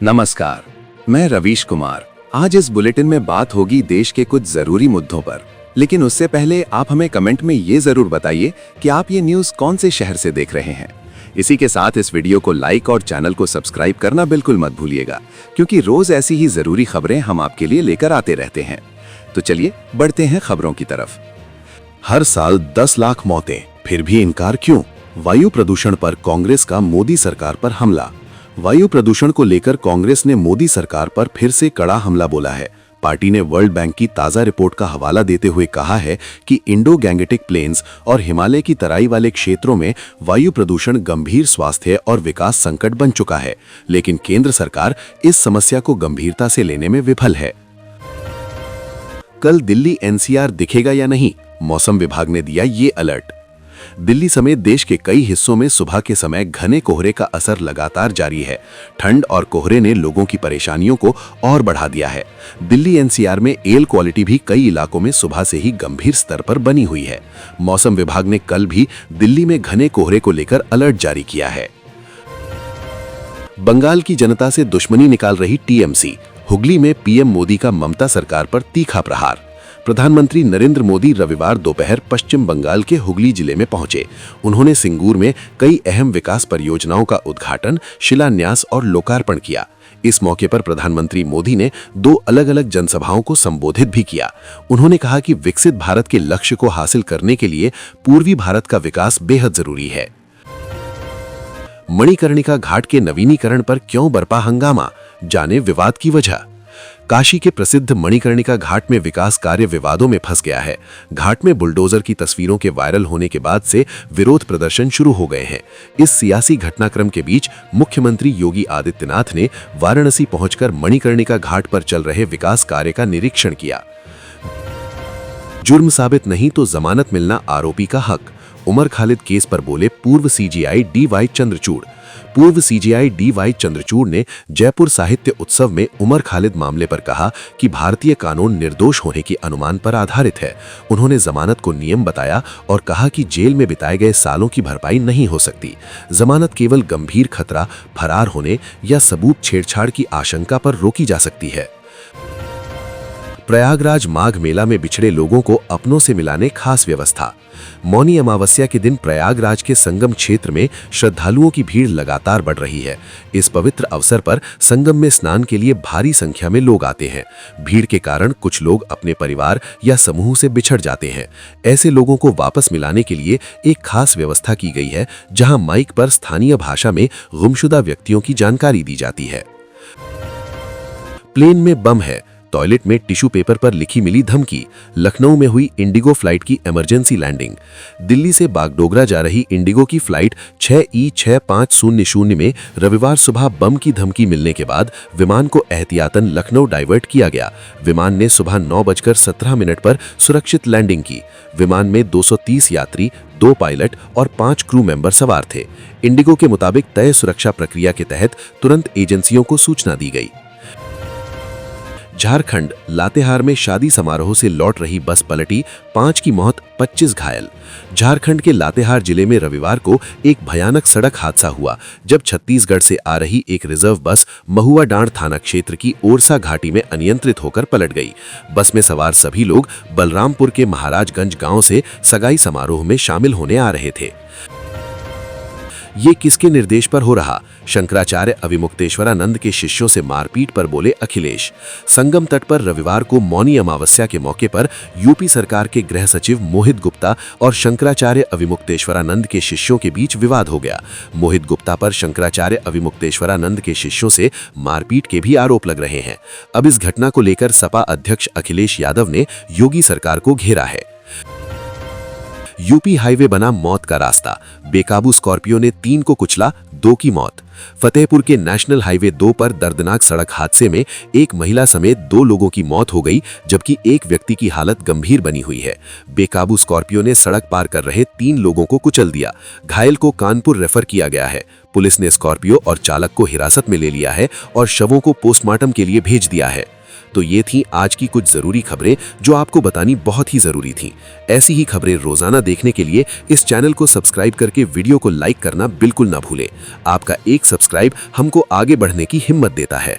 नमस्कार, मैं रवीश कुमार। आज इस बुलेटिन में बात होगी देश के कुछ जरूरी मुद्दों पर, लेकिन उससे पहले आप हमें कमेंट में ये जरूर बताइए कि आप ये न्यूज़ कौन से शहर से देख रहे हैं। इसी के साथ इस वीडियो को लाइक और चैनल को सब्सक्राइब करना बिल्कुल मत भूलिएगा, क्योंकि रोज ऐसी ही जरूरी खबरें हम आपके लिए लेकर आते रहते हैं। तो चलिए बढ़ते हैं खबरों की तरफ। हर साल 10 लाख मौतें, फिर भी इनकार क्यों? वायु प्रदूषण पर कांग्रेस का मोदी सरकार पर हमला। वायु प्रदूषण को लेकर कांग्रेस ने मोदी सरकार पर फिर से कड़ा हमला बोला है। पार्टी ने वर्ल्ड बैंक की ताजा रिपोर्ट का हवाला देते हुए कहा है कि इंडो गैंगेटिक प्लेन्स और हिमालय की तराई वाले क्षेत्रों में वायु प्रदूषण गंभीर स्वास्थ्य और विकास संकट बन चुका है, लेकिन केंद्र सरकार इस समस्या को गंभीरता से लेने में विफल है। कल दिल्ली एनसीआर दिखेगा या नहीं, मौसम विभाग ने दिया ये अलर्ट। दिल्ली समेत देश के कई हिस्सों में सुबह के समय घने कोहरे का असर लगातार जारी है। ठंड और कोहरे ने लोगों की परेशानियों को और बढ़ा दिया है। दिल्ली एनसीआर में एयर क्वालिटी भी कई इलाकों में सुबह से ही गंभीर स्तर पर बनी हुई है। मौसम विभाग ने कल भी दिल्ली में घने कोहरे को लेकर अलर्ट जारी किया है। बंगाल की जनता से दुश्मनी निकाल रही टीएमसी, हुगली में पीएम मोदी का ममता सरकार पर तीखा प्रहार। प्रधानमंत्री नरेंद्र मोदी रविवार दोपहर पश्चिम बंगाल के हुगली जिले में पहुंचे। उन्होंने सिंगूर में कई अहम विकास परियोजनाओं का उद्घाटन, शिलान्यास और लोकार्पण किया। इस मौके पर प्रधानमंत्री मोदी ने 2 अलग-अलग जनसभाओं को संबोधित भी किया। उन्होंने कहा कि विकसित भारत के लक्ष्य को हासिल करने के लिए पूर्वी भारत का विकास बेहद जरूरी है। मणिकर्णिका घाट के नवीनीकरण पर क्यों बरपा हंगामा, जाने विवाद की वजह। काशी के प्रसिद्ध मणिकर्णिका घाट में विकास कार्य विवादों में फंस गया है। घाट में बुलडोजर की तस्वीरों के वायरल होने के बाद से विरोध प्रदर्शन शुरू हो गए हैं। इस सियासी घटनाक्रम के बीच मुख्यमंत्री योगी आदित्यनाथ ने वाराणसी पहुंचकर मणिकर्णिका घाट पर चल रहे विकास कार्य का निरीक्षण किया। जुर्म साबित नहीं तो जमानत मिलना आरोपी का हक, उमर खालिद केस पर बोले पूर्व सीजीआई डी.वाई. चंद्रचूड़। पूर्व सीजीआई डी.वाई. चंद्रचूड़ ने जयपुर साहित्य उत्सव में उमर खालिद मामले पर कहा कि भारतीय कानून निर्दोष होने के अनुमान पर आधारित है। उन्होंने जमानत को नियम बताया और कहा कि जेल में बिताए गए सालों की भरपाई नहीं हो सकती। जमानत केवल गंभीर खतरा, फरार होने या सबूत छेड़छाड़ की आशंका पर रोकी जा सकती है। प्रयागराज माघ मेला में बिछड़े लोगों को अपनों से मिलाने खास व्यवस्था। मौनी अमावस्या के दिन प्रयागराज के संगम क्षेत्र में श्रद्धालुओं की भीड़ लगातार बढ़ रही है। इस पवित्र अवसर पर संगम में स्नान के लिए भारी संख्या में लोग आते हैं। भीड़ के कारण कुछ लोग अपने परिवार या समूह से बिछड़ जाते हैं। ऐसे लोगों को वापस मिलाने के लिए एक खास व्यवस्था की गई है, जहां माइक पर स्थानीय भाषा में गुमशुदा व्यक्तियों की जानकारी दी जाती है। प्लेन में बम है, टॉयलेट में टिश्यू पेपर पर लिखी मिली धमकी। लखनऊ में हुई इंडिगो फ्लाइट की इमरजेंसी लैंडिंग। दिल्ली से बागडोगरा जा रही इंडिगो की फ्लाइट 6E6500 में रविवार सुबह बम की धमकी मिलने के बाद विमान को एहतियातन लखनऊ डाइवर्ट किया गया। विमान ने सुबह 9:17 पर सुरक्षित लैंडिंग की। विमान में 230 यात्री, 2 पायलट और 5 क्रू मेंबर सवार थे। इंडिगो के मुताबिक तय सुरक्षा प्रक्रिया के तहत तुरंत एजेंसियों को सूचना दी गई। झारखंड लातेहार में शादी समारोह से लौट रही बस पलटी, 5 की मौत, 25 घायल। झारखंड के लातेहार जिले में रविवार को एक भयानक सड़क हादसा हुआ, जब छत्तीसगढ़ से आ रही एक रिजर्व बस महुआ डांड थाना क्षेत्र की ओरसा घाटी में अनियंत्रित होकर पलट गई। बस में सवार सभी लोग बलरामपुर के महाराजगंज गांव से सगाई समारोह में शामिल होने आ रहे थे। ये किसके निर्देश पर हो रहा? शंकराचार्य अविमुक्तेश्वरानंद के शिष्यों से मारपीट पर बोले अखिलेश। संगम तट पर रविवार को मौनी अमावस्या के मौके पर यूपी सरकार के गृह सचिव मोहित गुप्ता और शंकराचार्य अविमुक्तेश्वरानंद के शिष्यों के बीच विवाद हो गया। मोहित गुप्ता पर शंकराचार्य अविमुक्तेश्वरानंद के शिष्यों से मारपीट के भी आरोप लग रहे हैं। अब इस घटना को लेकर सपा अध्यक्ष अखिलेश यादव ने योगी सरकार को घेरा है। यूपी हाईवे बना मौत का रास्ता, बेकाबू स्कॉर्पियो ने 3 को कुचला, 2 की मौत। फतेहपुर के नेशनल हाईवे 2 पर दर्दनाक सड़क हादसे में एक महिला समेत 2 लोगों की मौत हो गई, जबकि एक व्यक्ति की हालत गंभीर बनी हुई है। बेकाबू स्कॉर्पियो ने सड़क पार कर रहे 3 लोगों को कुचल दिया। घायल को कानपुर रेफर किया गया है। पुलिस ने स्कॉर्पियो और चालक को हिरासत में ले लिया है और शवों को पोस्टमार्टम के लिए भेज दिया है। तो ये थी आज की कुछ जरूरी खबरें जो आपको बतानी बहुत ही जरूरी थी। ऐसी ही खबरें रोजाना देखने के लिए इस चैनल को सब्सक्राइब करके वीडियो को लाइक करना बिल्कुल ना भूलें। आपका एक सब्सक्राइब हमको आगे बढ़ने की हिम्मत देता है।